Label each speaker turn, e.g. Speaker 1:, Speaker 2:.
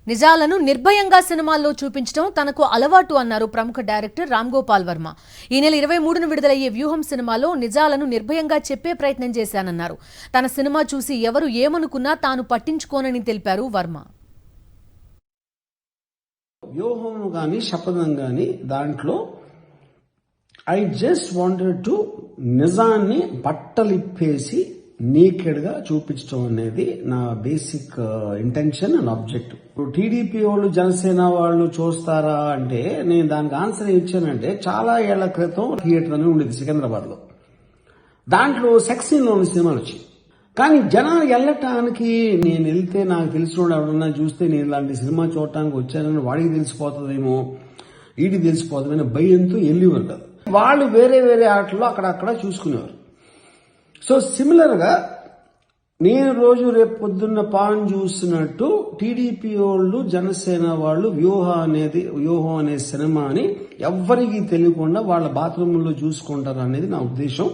Speaker 1: నిజాలను నిర్భయంగా సినిమాల్లో చూపించడం తనకు అలవాటు అన్నారు ప్రముఖ డైరెక్టర్ రామ్ గోపాల్ వర్మ. ఈ నెల 23న విడుదలయ్యే వ్యూహం సినిమాలో నిజాలను నిర్భయంగా చెప్పే ప్రయత్నం చేశానన్నారు. తన సినిమా చూసి ఎవరు ఏమనుకున్నా తాను పట్టించుకోనని తెలిపారు వర్మ.
Speaker 2: వ్యూహం గాని శపథం గాని దాంట్లో ఐ జస్ట్ వాంటెడ్ టు నిజాన్ని బట్టలిప్పేసి నేకెడ్ గా చూపించడం అనేది నా basic intention and objective. TDP వాళ్ళు జనసేన వాళ్ళు చూస్తారా అంటే నేను దానికి ఆన్సర్ ఇచ్చానంటే చాలా ఏళ్ల క్రితం థియేటర్ అని ఉండేది సికింద్రాబాద్ లో. దాంట్లో సెక్స్ సీన్ లో ఉన్న సినిమాలు వచ్చాయి. కానీ జనాలు వెళ్ళటానికి నేను వెళ్తే నాకు తెలిసిన ఎవరన్నా చూస్తే నేను ఇలాంటి సినిమా చూడటానికి వచ్చానని వాడికి తెలిసిపోతుందేమో వీడికి తెలిసిపోతుందని భయంతో వెళ్ళేవారు కదా. వాళ్ళు వేరే వేరే ఆటల్లో అక్కడక్కడ చూసుకునేవారు. సో సిమిలర్ గా నేను రోజు రేపు పొద్దున్న పాన్ చూసినట్టు టీడీపీ వాళ్ళు జనసేన వాళ్ళు వ్యూహం అనే సినిమాని ఎవ్వరికీ తెలియకుండా వాళ్ళ బాత్రూంలో చూసుకుంటారు అనేది నా ఉద్దేశం.